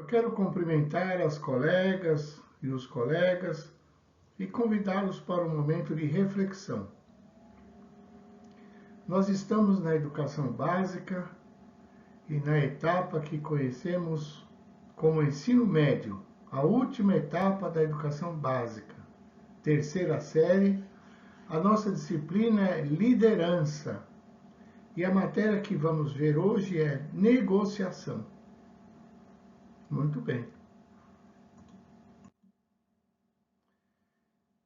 Eu quero cumprimentar as colegas e os colegas e convidá-los para um momento de reflexão. Nós estamos na educação básica e na etapa que conhecemos como ensino médio, a última etapa da educação básica, terceira série. A nossa disciplina é liderança e a matéria que vamos ver hoje é negociação. Muito bem.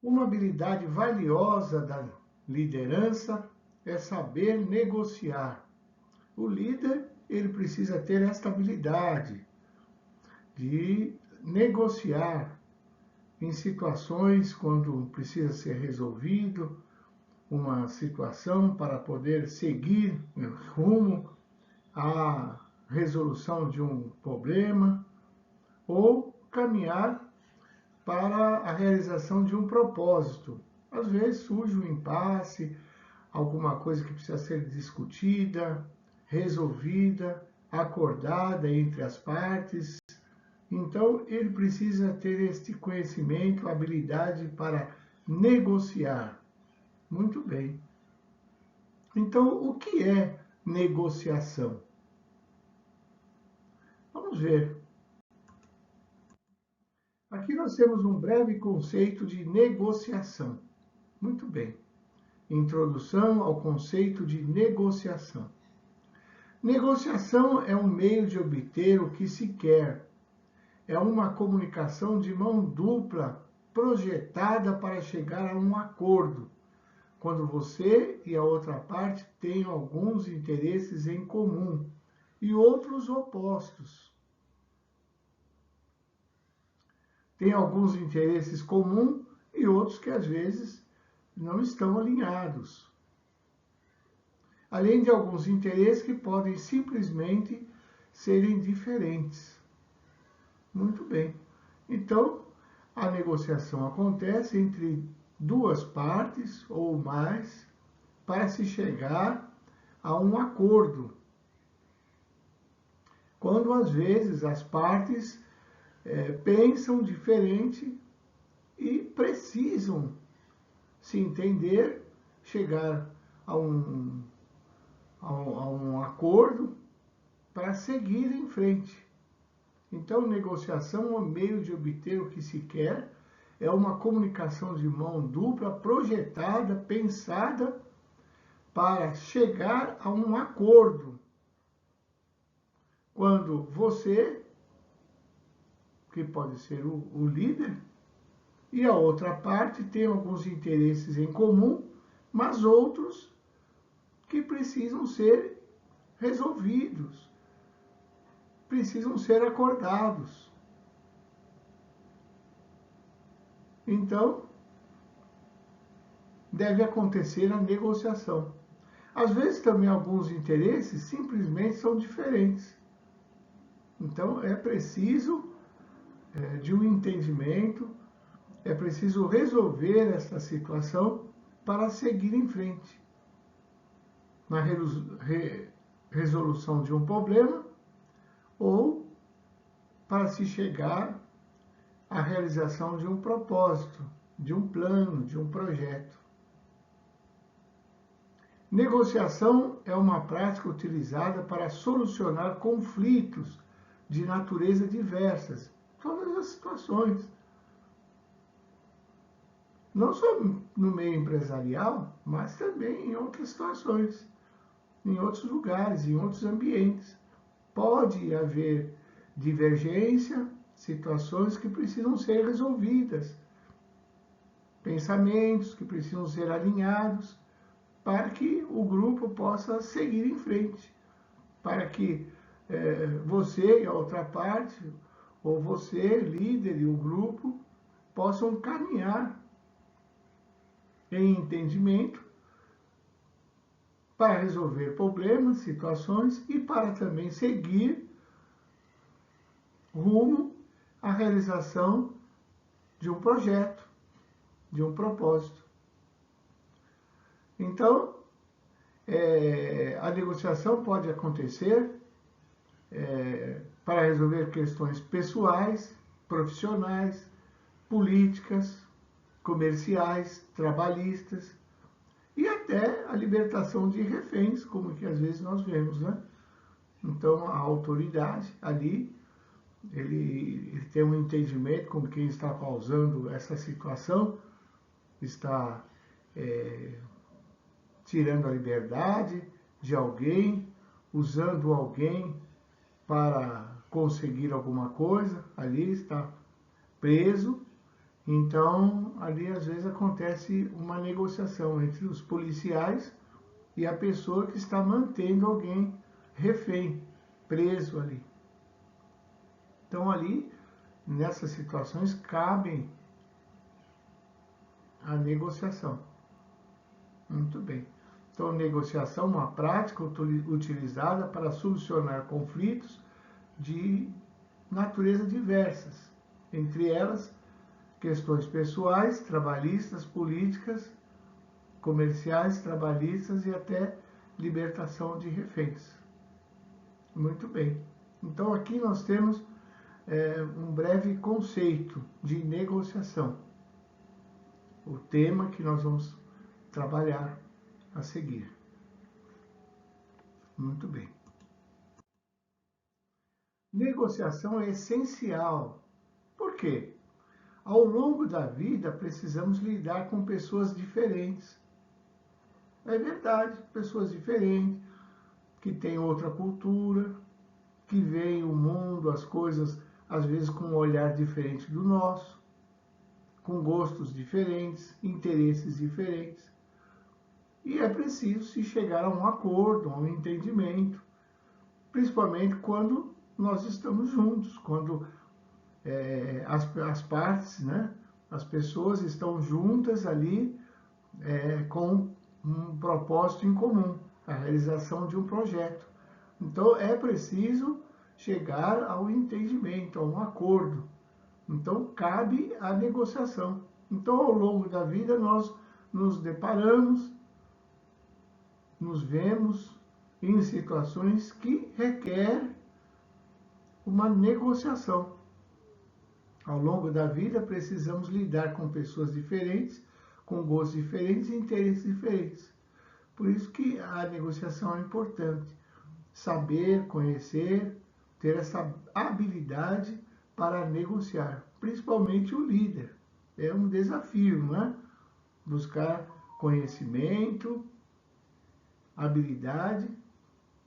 Uma habilidade valiosa da liderança é saber negociar. O líder, ele precisa ter esta habilidade de negociar em situações quando precisa ser resolvido uma situação para poder seguir rumo à resolução de um problema ou caminhar para a realização de um propósito. Às vezes surge um impasse, alguma coisa que precisa ser discutida, resolvida, acordada entre as partes. Então, ele precisa ter este conhecimento, habilidade para negociar. Muito bem. Então, o que é negociação? Vamos ver. Aqui nós temos um breve conceito de negociação. Muito bem. Introdução ao conceito de negociação. Negociação é um meio de obter o que se quer. É uma comunicação de mão dupla projetada para chegar a um acordo, quando você e a outra parte têm alguns interesses em comum e outros opostos. Tem alguns interesses comuns e outros que às vezes não estão alinhados. Além de alguns interesses que podem simplesmente serem diferentes. Muito bem. Então, a negociação acontece entre duas partes ou mais para se chegar a um acordo. Quando às vezes as partes pensam diferente e precisam se entender, chegar a um acordo para seguir em frente. Então, negociação é um meio de obter o que se quer, é uma comunicação de mão dupla, projetada, pensada para chegar a um acordo. Quando você, que pode ser o líder, e a outra parte tem alguns interesses em comum, mas outros que precisam ser resolvidos, precisam ser acordados. Então, deve acontecer a negociação. Às vezes também alguns interesses simplesmente são diferentes. Então, é preciso de um entendimento, é preciso resolver essa situação para seguir em frente. Na resolução de um problema ou para se chegar à realização de um propósito, de um plano, de um projeto. Negociação é uma prática utilizada para solucionar conflitos de natureza diversas, todas as situações. Não só no meio empresarial, mas também em outras situações, em outros lugares, em outros ambientes. Pode haver divergência, situações que precisam ser resolvidas, pensamentos que precisam ser alinhados para que o grupo possa seguir em frente, para que você e a outra parte, ou você, líder e o grupo, possam caminhar em entendimento para resolver problemas, situações e para também seguir rumo à realização de um projeto, de um propósito. Então, a negociação pode acontecer para resolver questões pessoais, profissionais, políticas, comerciais, trabalhistas e até a libertação de reféns, como que às vezes nós vemos, né? Então a autoridade ali, ele tem um entendimento com quem está causando essa situação, está tirando a liberdade de alguém, usando alguém para conseguir alguma coisa, ali está preso. Então, ali às vezes acontece uma negociação entre os policiais e a pessoa que está mantendo alguém refém, preso ali. Então, ali, nessas situações, cabe a negociação. Muito bem. Então, negociação é uma prática utilizada para solucionar conflitos de natureza diversas, entre elas questões pessoais, trabalhistas, políticas, comerciais, trabalhistas e até libertação de reféns. Muito bem. Então aqui nós temos um breve conceito de negociação. O tema que nós vamos trabalhar a seguir. Muito bem. Negociação é essencial. Por quê? Ao longo da vida, precisamos lidar com pessoas diferentes. É verdade, pessoas diferentes, que têm outra cultura, que veem o mundo, as coisas, às vezes com um olhar diferente do nosso, com gostos diferentes, interesses diferentes. E é preciso se chegar a um acordo, a um entendimento, principalmente quando nós estamos juntos, quando as partes, né, as pessoas estão juntas ali com um propósito em comum, a realização de um projeto. Então é preciso chegar ao entendimento, a um acordo. Então cabe a negociação. Então ao longo da vida nós nos deparamos, nos vemos em situações que requer uma negociação. Ao longo da vida, precisamos lidar com pessoas diferentes, com gostos diferentes e interesses diferentes. Por isso que a negociação é importante. Saber, conhecer, ter essa habilidade para negociar. Principalmente o líder. É um desafio, não é? Buscar conhecimento, habilidade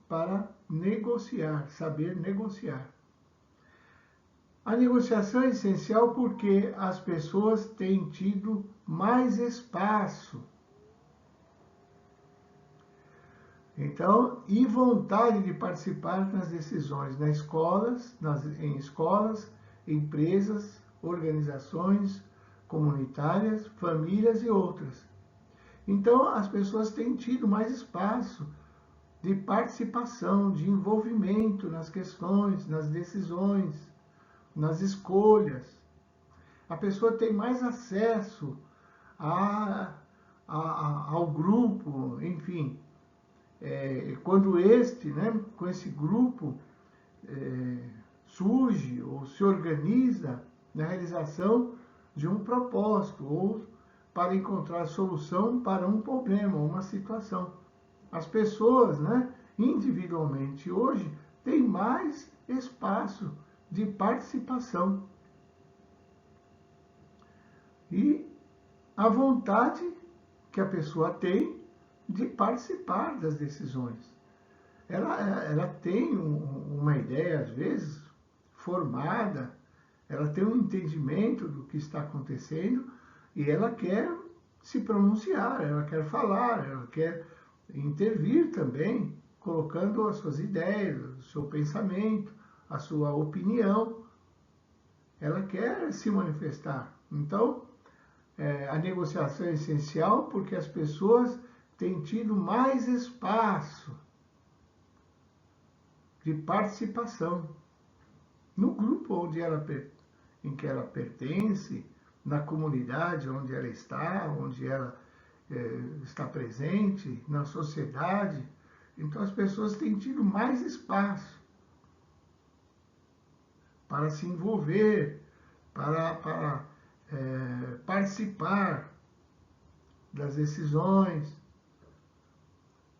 para negociar, saber negociar. A negociação é essencial porque as pessoas têm tido mais espaço. Então, e vontade de participar nas decisões em escolas, empresas, organizações comunitárias, famílias e outras. Então, as pessoas têm tido mais espaço de participação, de envolvimento nas questões, nas decisões, nas escolhas. A pessoa tem mais acesso ao grupo, enfim. Quando com esse grupo, surge ou se organiza na realização de um propósito ou para encontrar solução para um problema, uma situação. As pessoas, individualmente hoje, têm mais espaço de participação. E a vontade que a pessoa tem de participar das decisões. Ela tem uma ideia, às vezes, formada, ela tem um entendimento do que está acontecendo e ela quer se pronunciar, ela quer falar, ela quer intervir também, colocando as suas ideias, o seu pensamento, a sua opinião. Ela quer se manifestar. Então, a negociação é essencial porque as pessoas têm tido mais espaço de participação no grupo em que ela pertence, na comunidade onde ela está presente, na sociedade. Então as pessoas têm tido mais espaço. para se envolver, para participar das decisões.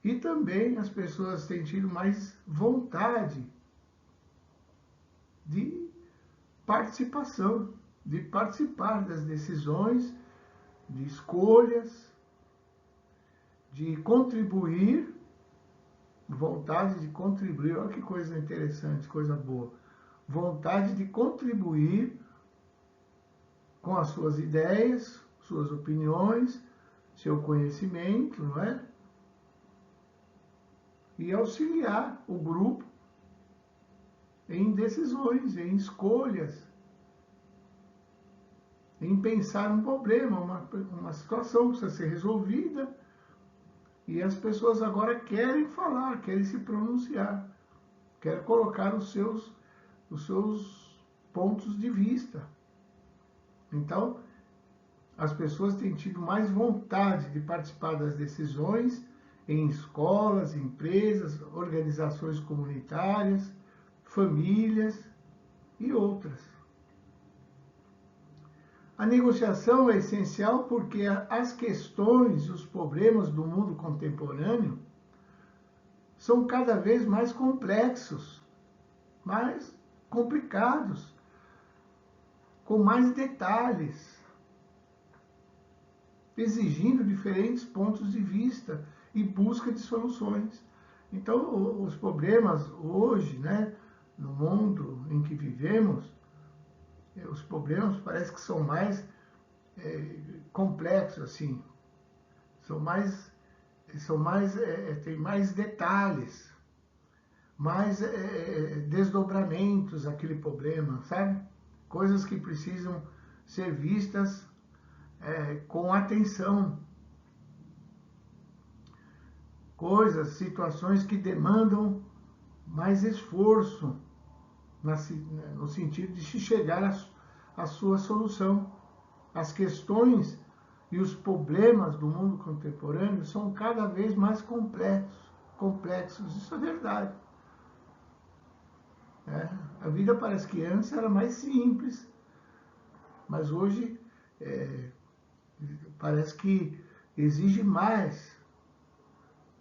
E também as pessoas têm tido mais vontade de participação, de participar das decisões, de escolhas, de contribuir, vontade de contribuir. Olha que coisa interessante, coisa boa. Vontade de contribuir com as suas ideias, suas opiniões, seu conhecimento, não é? E auxiliar o grupo em decisões, em escolhas, em pensar um problema, uma situação que precisa ser resolvida, e as pessoas agora querem falar, querem se pronunciar, querem colocar os seus pontos de vista. Então, as pessoas têm tido mais vontade de participar das decisões em escolas, empresas, organizações comunitárias, famílias e outras. A negociação é essencial porque as questões e os problemas do mundo contemporâneo são cada vez mais complexos, mais complicados, com mais detalhes, exigindo diferentes pontos de vista e busca de soluções. Então, os problemas hoje, né, no mundo em que vivemos, os problemas parece que são mais complexos, assim, tem mais detalhes, mais desdobramentos aquele problema, sabe? Coisas que precisam ser vistas com atenção. Coisas, situações que demandam mais esforço no sentido de se chegar à sua solução. As questões e os problemas do mundo contemporâneo são cada vez mais complexos. Isso é verdade. A vida parece que antes era mais simples, mas hoje parece que exige mais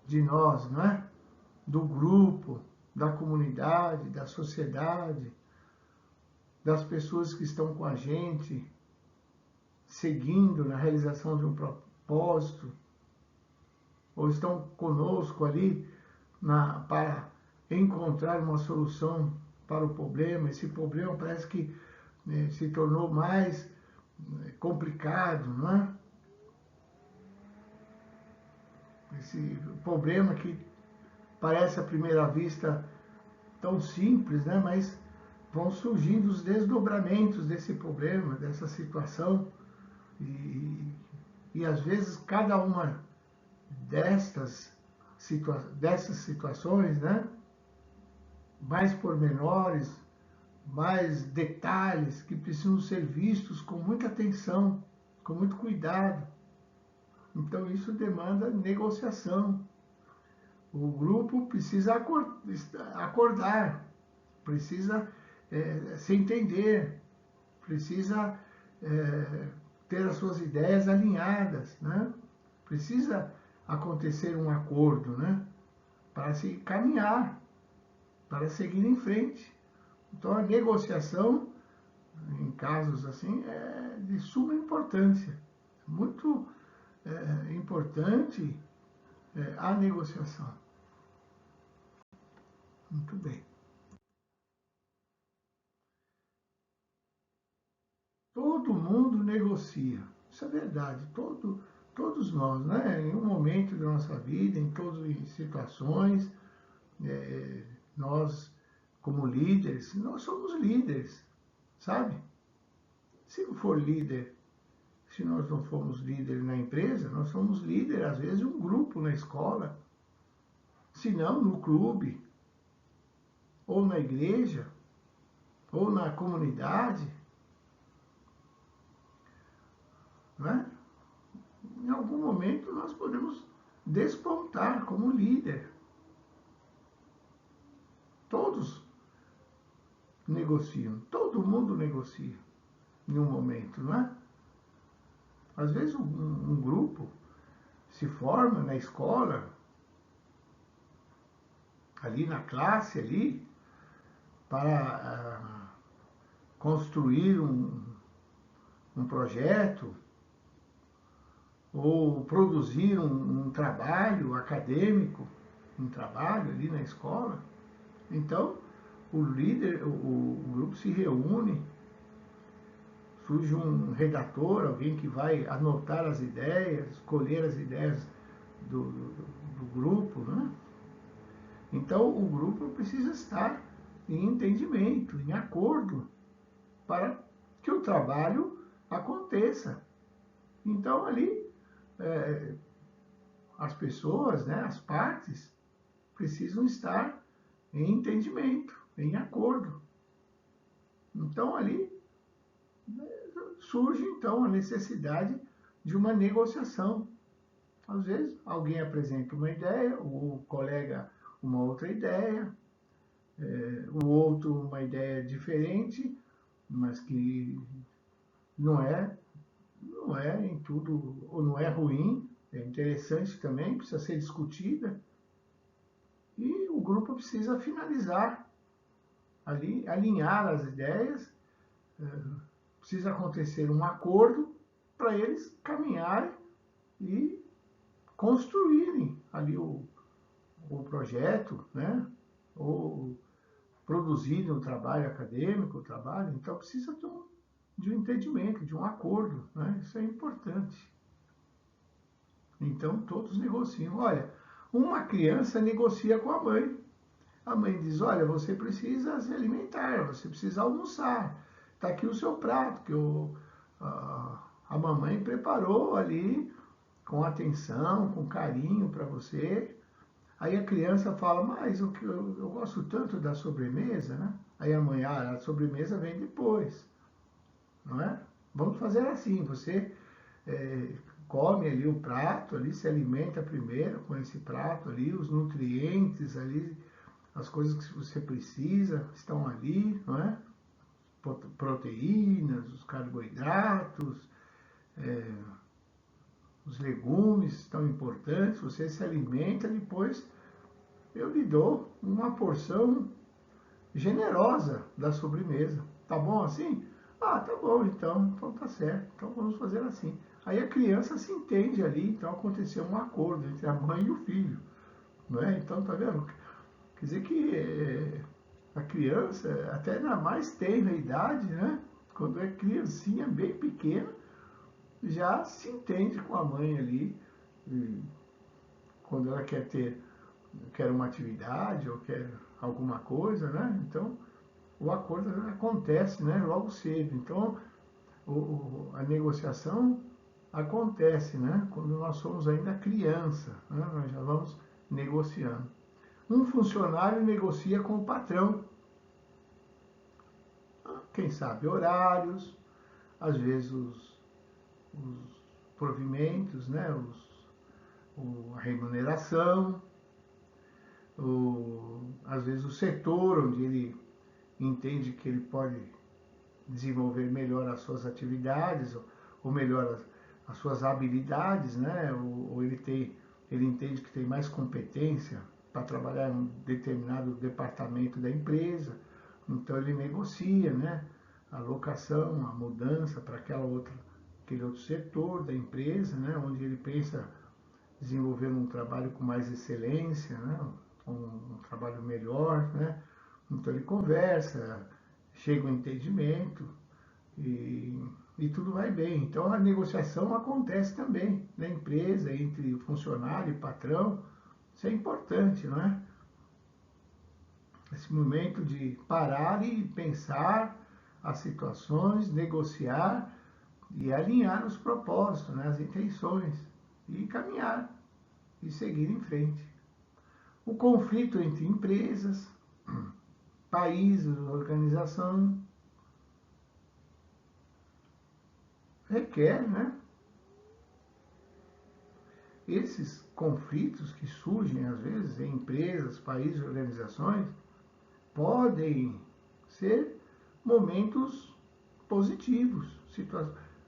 de nós, não é? Do grupo, da comunidade, da sociedade, das pessoas que estão com a gente, seguindo na realização de um propósito, ou estão conosco ali para encontrar uma solução para o problema. Esse problema parece que se tornou mais complicado, não é? Esse problema que parece à primeira vista tão simples, né? Mas vão surgindo os desdobramentos desse problema, dessa situação, e às vezes cada uma dessas situações, né? Mais pormenores, mais detalhes que precisam ser vistos com muita atenção, com muito cuidado. Então isso demanda negociação. O grupo precisa acordar, precisa se entender, precisa ter as suas ideias alinhadas, né? Precisa acontecer um acordo, né? Para se caminhar, para seguir em frente. Então a negociação, em casos assim, é de suma importância. Muito importante a negociação. Muito bem. Todo mundo negocia. Isso é verdade. Todos nós, né? Em um momento da nossa vida, em todas as situações, nós, como líderes, nós somos líderes, sabe? Se não for líder, se nós não formos líder na empresa, nós somos líder, às vezes, de um grupo na escola, se não no clube, ou na igreja, ou na comunidade, né? Em algum momento nós podemos despontar como líder. Todos negociam, todo mundo negocia em um momento, não é? Às vezes um grupo se forma na escola, ali na classe, ali, para construir um projeto ou produzir um trabalho acadêmico, um trabalho ali na escola. Então, o líder, o grupo se reúne, surge um redator, alguém que vai anotar as ideias, escolher as ideias do grupo, né? Então, o grupo precisa estar em entendimento, em acordo, para que o trabalho aconteça. Então, ali, as pessoas, né, as partes, precisam estar em entendimento, em acordo. Então, ali surge, então, a necessidade de uma negociação. Às vezes, alguém apresenta uma ideia, o colega uma outra ideia, o outro uma ideia diferente, mas que não é em tudo, ou não é ruim, é interessante também, precisa ser discutida. E o grupo precisa finalizar ali, alinhar as ideias, precisa acontecer um acordo para eles caminharem e construírem ali o projeto, né? Ou produzirem o trabalho acadêmico, o trabalho. Então precisa de um entendimento, de um acordo, né? Isso é importante. Então todos negociam. Olha, uma criança negocia com a mãe. A mãe diz, olha, você precisa se alimentar, você precisa almoçar. Está aqui o seu prato, que a mamãe preparou ali com atenção, com carinho para você. Aí a criança fala, mas o que eu gosto tanto da sobremesa, né? Aí a mãe, a sobremesa vem depois, não é? Vamos fazer assim, você come ali o prato, ali se alimenta primeiro com esse prato ali, os nutrientes ali, as coisas que você precisa estão ali, não é? Proteínas, os carboidratos, os legumes estão importantes, você se alimenta, depois eu lhe dou uma porção generosa da sobremesa. Tá bom assim? Ah, tá bom então tá certo, então vamos fazer assim. Aí a criança se entende ali, então aconteceu um acordo entre a mãe e o filho, não é? Então tá vendo? Quer dizer que a criança, até na mais tenra idade, né? Quando é criancinha, bem pequena, já se entende com a mãe ali, quando ela quer uma atividade ou quer alguma coisa, né? Então, o acordo acontece, né? Logo cedo. Então, a negociação acontece, né? Quando nós somos ainda criança, né? Nós já vamos negociando. Um funcionário negocia com o patrão. Quem sabe horários, às vezes os provimentos, né? A remuneração, às vezes o setor onde ele entende que ele pode desenvolver melhor as suas atividades, ou melhor as suas habilidades, né? Ou ele entende que tem mais competência para trabalhar em um determinado departamento da empresa, então ele negocia, né? A alocação, a mudança para aquele outro setor da empresa, né? Onde ele pensa desenvolver um trabalho com mais excelência, né? Um trabalho melhor, né? Então ele conversa, chega ao entendimento e tudo vai bem. Então a negociação acontece também na empresa, entre funcionário e patrão. Isso é importante, não é? Esse momento de parar e pensar as situações, negociar e alinhar os propósitos, né, as intenções, e caminhar e seguir em frente. O conflito entre empresas, países, organização, requer, né? Esses conflitos que surgem às vezes em empresas, países, organizações, podem ser momentos positivos.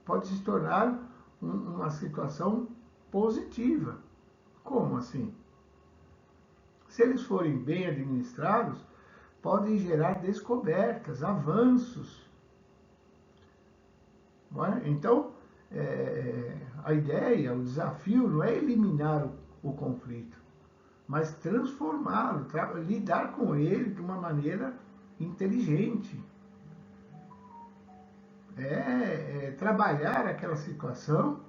Pode se tornar uma situação positiva. Como assim? Se eles forem bem administrados, podem gerar descobertas, avanços. Não é? Então, a ideia, o desafio não é eliminar o conflito, mas transformá-lo, lidar com ele de uma maneira inteligente. Trabalhar aquela situação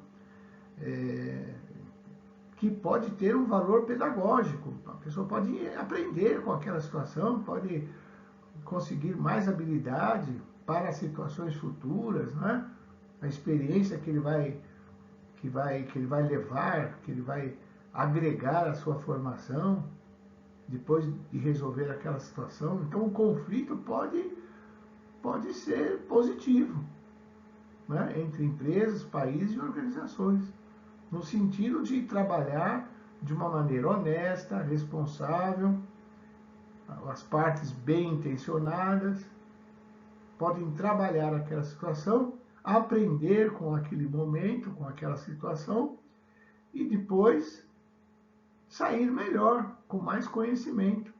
que pode ter um valor pedagógico. A pessoa pode aprender com aquela situação, pode conseguir mais habilidade para situações futuras, né? A experiência que ele vai levar, que ele vai agregar à sua formação depois de resolver aquela situação. Então, o conflito pode ser positivo, né? Entre empresas, países e organizações, no sentido de trabalhar de uma maneira honesta, responsável, as partes bem intencionadas podem trabalhar aquela situação, aprender com aquele momento, com aquela situação, e depois sair melhor, com mais conhecimento.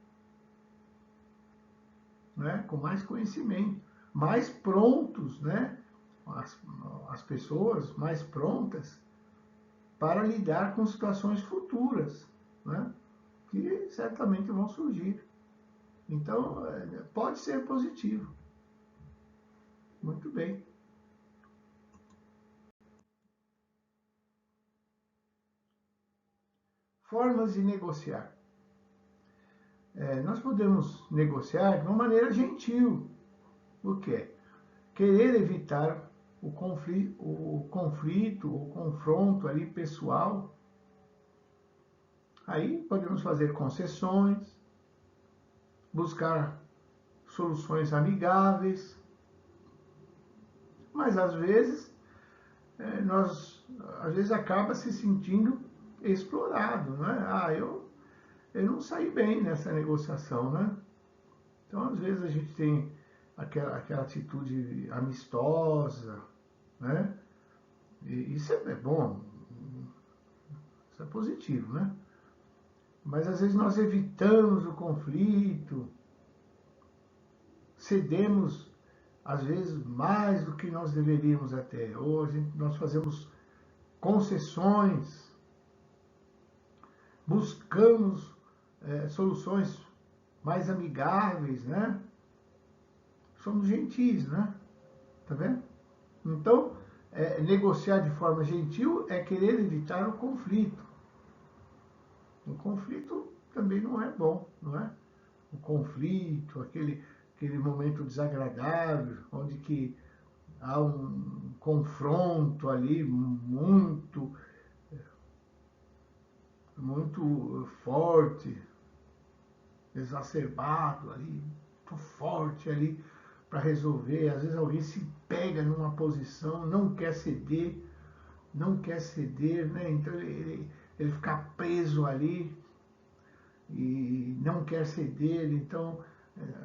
Né? Com mais conhecimento, mais prontos, né? As pessoas mais prontas para lidar com situações futuras, né? Que certamente vão surgir. Então, pode ser positivo. Muito bem. Formas de negociar. Nós podemos negociar de uma maneira gentil. O que é? Querer evitar o conflito, o confronto ali pessoal. Aí podemos fazer concessões, buscar soluções amigáveis, mas às vezes acaba se sentindo explorado, né? Eu não saí bem nessa negociação, né? Então, às vezes a gente tem aquela atitude amistosa, né? E isso é bom, isso é positivo, né? Mas às vezes nós evitamos o conflito, cedemos às vezes mais do que nós deveríamos até. Ou nós fazemos concessões, buscamos soluções mais amigáveis, né? Somos gentis, né? Tá vendo? Então, negociar de forma gentil é querer evitar o conflito. O conflito também não é bom, não é? O conflito, aquele momento desagradável, onde que há um confronto ali muito forte, exacerbado ali, muito forte ali para resolver. Às vezes alguém se pega numa posição, não quer ceder, né? Então ele fica preso ali e não quer ceder, então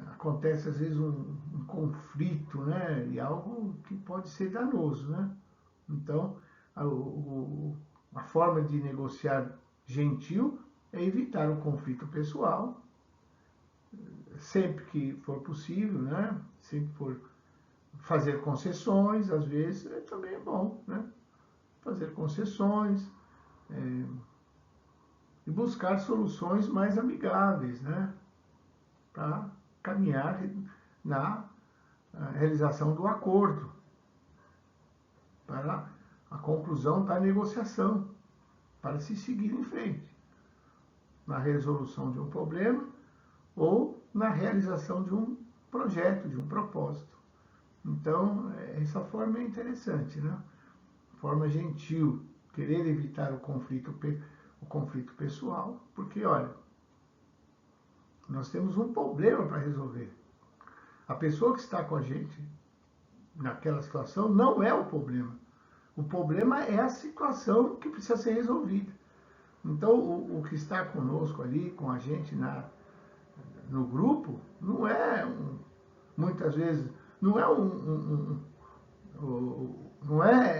acontece às vezes um conflito, né? E algo que pode ser danoso, né? Então, a forma de negociar gentil é evitar o conflito pessoal, sempre que for possível, né? Sempre for fazer concessões, às vezes também é bom, né? Fazer concessões e buscar soluções mais amigáveis, né? Para caminhar na realização do acordo, para a conclusão da negociação, para se seguir em frente na resolução de um problema ou na realização de um projeto, de um propósito. Então, essa forma é interessante, né? Forma gentil, querer evitar o conflito pessoal, porque, olha, nós temos um problema para resolver. A pessoa que está com a gente naquela situação não é o problema. O problema é a situação que precisa ser resolvida. Então, o que está conosco ali, com a gente no grupo, não é, muitas vezes, não é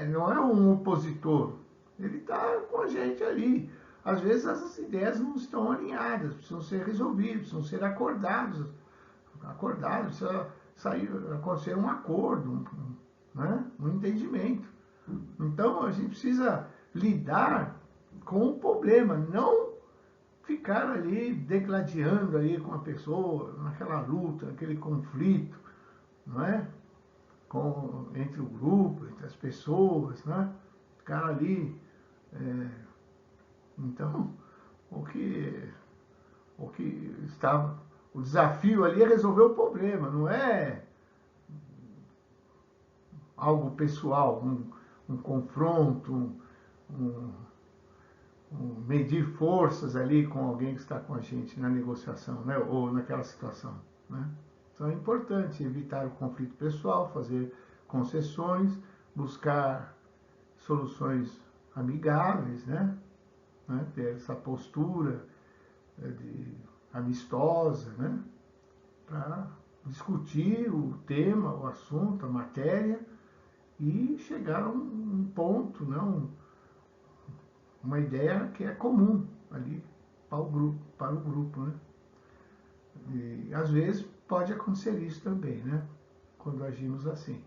não é um opositor. Ele está com a gente ali. Às vezes essas ideias não estão alinhadas, precisam ser resolvidas, precisam ser acordados, precisa acontecer um acordo, né? Um entendimento. Então a gente precisa lidar com o problema, não ficar ali degladiando ali com a pessoa, naquela luta, naquele conflito, não é? Entre o grupo, entre as pessoas, né? Ficar ali. Então, o que está, o desafio ali é resolver o problema, não é algo pessoal, um confronto, medir forças ali com alguém que está com a gente na negociação, né? Ou naquela situação, né? Então é importante evitar o conflito pessoal, fazer concessões, buscar soluções amigáveis, né? Ter essa postura amistosa, né? Para discutir o tema, o assunto, a matéria e chegar a um ponto, né? Uma ideia que é comum ali para o grupo, né? E às vezes pode acontecer isso também, né? Quando agimos assim.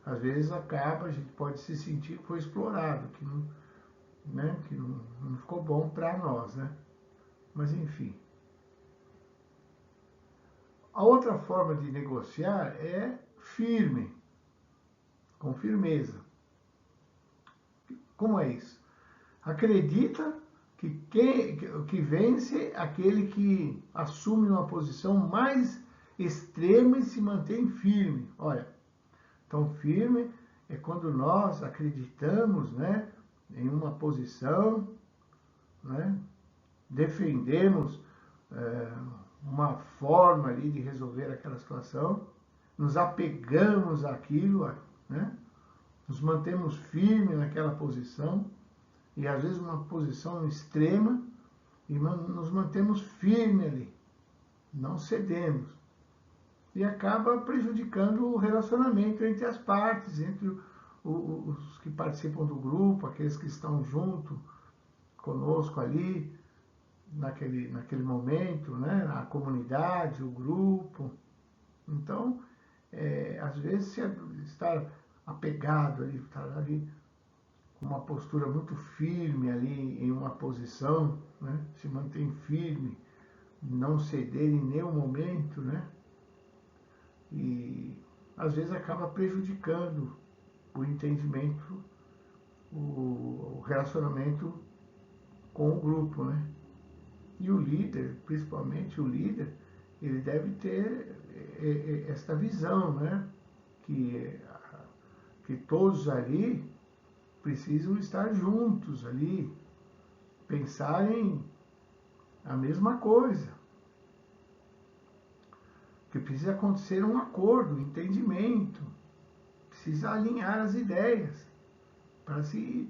Às vezes a gente pode se sentir que foi explorado, que não, né? Que não ficou bom para nós, né? Mas enfim. A outra forma de negociar é firme, com firmeza. Como é isso? Acredita que vence aquele que assume uma posição mais extrema e se mantém firme. Olha, então firme é quando nós acreditamos, né, em uma posição, né, defendemos uma forma ali de resolver aquela situação, nos apegamos àquilo, né, nos mantemos firmes naquela posição, e às vezes uma posição extrema, e nos mantemos firmes ali, não cedemos. E acaba prejudicando o relacionamento entre as partes, entre os que participam do grupo, aqueles que estão junto conosco ali, naquele momento, né? A comunidade, o grupo. Então, às vezes, se estar apegado ali, estar ali com uma postura muito firme ali em uma posição, né? Se mantém firme, não ceder em nenhum momento, né? E às vezes acaba prejudicando o entendimento, o relacionamento com o grupo, né? E o líder, principalmente o líder, ele deve ter esta visão, né? Que todos ali precisam estar juntos ali, pensarem a mesma coisa. Que precisa acontecer um acordo, um entendimento, precisa alinhar as ideias para se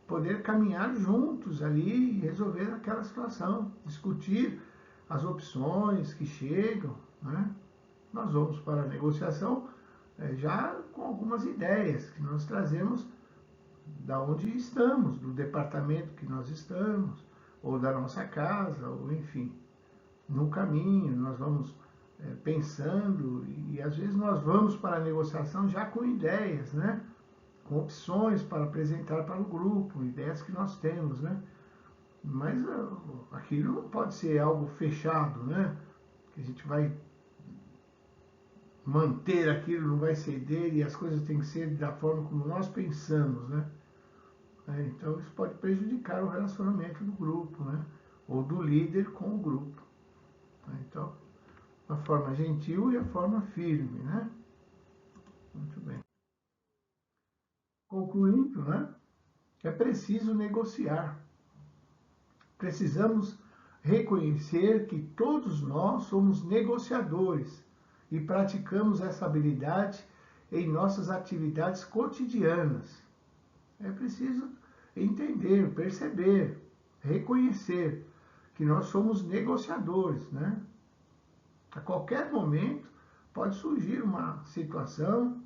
poder caminhar juntos ali e resolver aquela situação, discutir as opções que chegam, né? Nós vamos para a negociação já com algumas ideias que nós trazemos da onde estamos, do departamento que nós estamos, ou da nossa casa, ou enfim, no caminho, nós vamos pensando e às vezes nós vamos para a negociação já com ideias, né? Com opções para apresentar para o grupo, ideias que nós temos, né? Mas aquilo não pode ser algo fechado, né? Que a gente vai manter aquilo, não vai ceder e as coisas têm que ser da forma como nós pensamos, né? Então isso pode prejudicar o relacionamento do grupo, né? Ou do líder com o grupo. Então, a forma gentil e a forma firme, né? Muito bem. Concluindo, né? É preciso negociar. Precisamos reconhecer que todos nós somos negociadores e praticamos essa habilidade em nossas atividades cotidianas. É preciso entender, perceber, reconhecer que nós somos negociadores, né? A qualquer momento pode surgir uma situação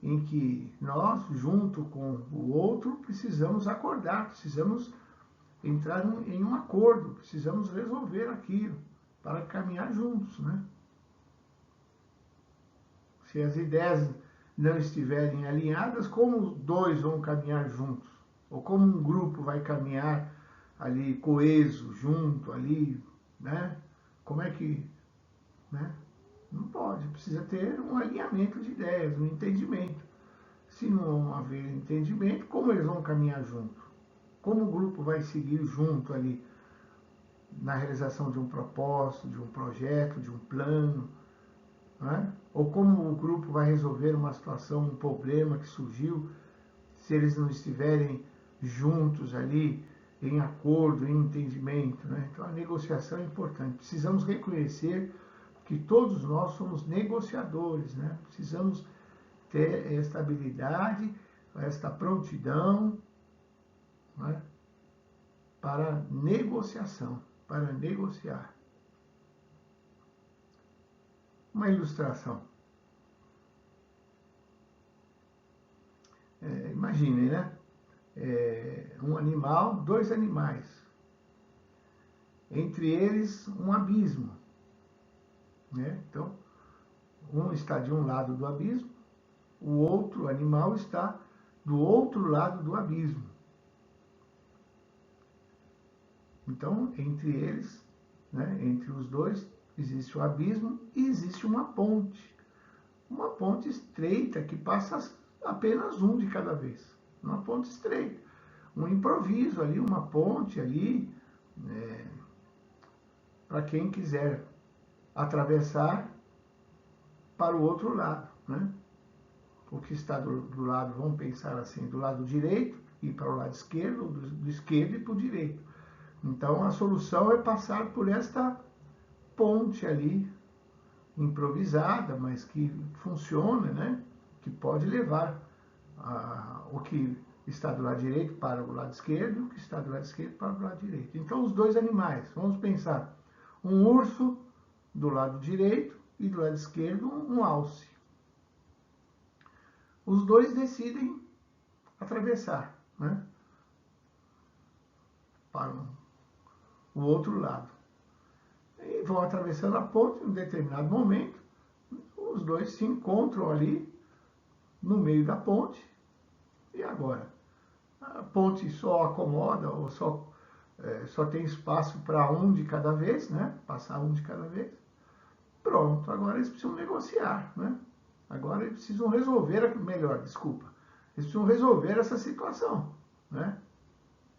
em que nós, junto com o outro, precisamos acordar, precisamos entrar em um acordo, precisamos resolver aquilo para caminhar juntos, né? Se as ideias não estiverem alinhadas, como os dois vão caminhar juntos? Ou como um grupo vai caminhar ali coeso, junto, ali, né? Como é que, né? Não pode, precisa ter um alinhamento de ideias, um entendimento. Se não haver entendimento, como eles vão caminhar junto? Como o grupo vai seguir junto ali na realização de um propósito, de um projeto, de um plano, né? Ou como o grupo vai resolver uma situação, um problema que surgiu, se eles não estiverem juntos ali, em acordo, em entendimento, né? Então a negociação é importante. Precisamos reconhecer que todos nós somos negociadores, né? Precisamos ter esta habilidade, esta prontidão, né? Para negociação, para negociar. Uma ilustração. Imaginem, né? Um animal, dois animais. Entre eles, um abismo, né? Então, um está de um lado do abismo, o outro animal está do outro lado do abismo. Então, entre eles, né, entre os dois, existe o abismo e existe uma ponte. Uma ponte estreita que passa apenas um de cada vez. Uma ponte estreita. Um improviso ali, uma ponte ali, para quem quiser atravessar para o outro lado, né? O que está do lado, vamos pensar assim, do lado direito, ir para o lado esquerdo, do esquerdo e para o direito. Então, a solução é passar por esta ponte ali, improvisada, mas que funciona, né? Que pode levar o que está do lado direito para o lado esquerdo, o que está do lado esquerdo para o lado direito. Então, os dois animais, vamos pensar, um urso do lado direito e do lado esquerdo um alce. Os dois decidem atravessar, né? Para o outro lado. E vão atravessando a ponte em um determinado momento, os dois se encontram ali no meio da ponte. E agora? A ponte só acomoda ou só tem espaço para um de cada vez, né? Passar um de cada vez. Pronto, agora eles precisam negociar, né? Agora eles precisam resolver, eles precisam resolver essa situação, né?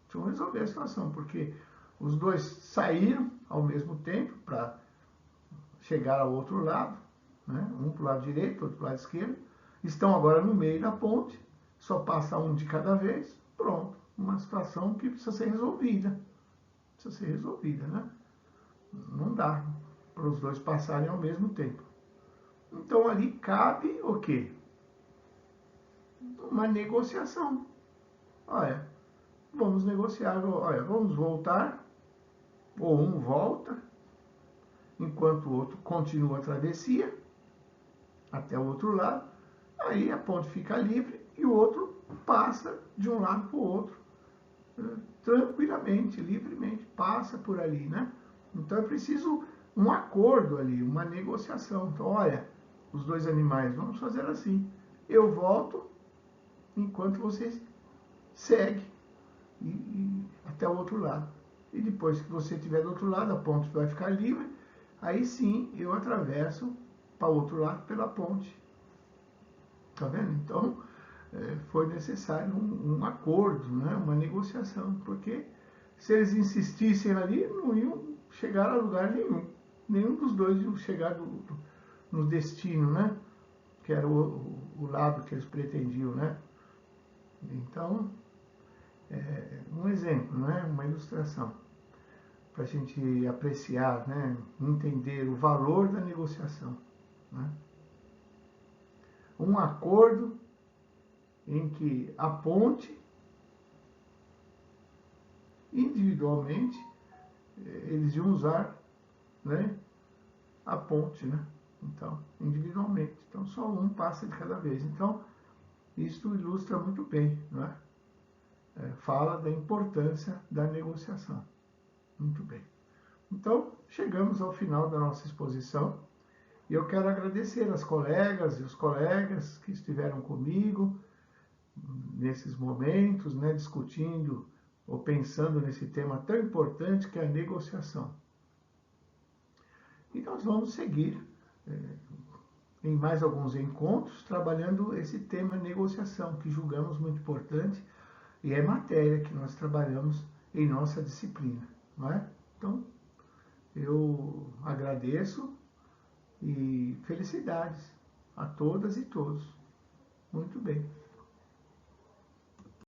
Precisam resolver a situação, porque os dois saíram ao mesmo tempo para chegar ao outro lado, né? Um para o lado direito, outro para o lado esquerdo, estão agora no meio da ponte, só passa um de cada vez, pronto, uma situação que precisa ser resolvida. Precisa ser resolvida, né? Não dá para os dois passarem ao mesmo tempo. Então ali cabe o quê? Uma negociação. Olha, vamos negociar, olha, vamos voltar, ou um volta, enquanto o outro continua a travessia até o outro lado, aí a ponte fica livre e o outro passa de um lado para o outro, tranquilamente, livremente, passa por ali, né? Então é preciso um acordo ali, uma negociação. Então, olha, os dois animais, vamos fazer assim, eu volto enquanto vocês seguem até o outro lado. E depois que você estiver do outro lado, a ponte vai ficar livre, aí sim eu atravesso para o outro lado pela ponte. Tá vendo? Então, foi necessário um acordo, né? Uma negociação, porque se eles insistissem ali, não iam chegar a lugar nenhum. Nenhum dos dois iam chegar no destino, né? Que era o lado que eles pretendiam, né? Então, um exemplo, né? Uma ilustração, para a gente apreciar, né? Entender o valor da negociação, né? Um acordo em que a ponte, individualmente, eles iam usar, né, a ponte, né? Então, individualmente. Então, só um passa de cada vez. Então, isso ilustra muito bem, não é? Fala da importância da negociação. Muito bem. Então, chegamos ao final da nossa exposição e eu quero agradecer as colegas e os colegas que estiveram comigo nesses momentos, né, discutindo ou pensando nesse tema tão importante que é a negociação. E nós vamos seguir em mais alguns encontros trabalhando esse tema negociação, que julgamos muito importante e é matéria que nós trabalhamos em nossa disciplina, não é? Então, eu agradeço e felicidades a todas e todos. Muito bem.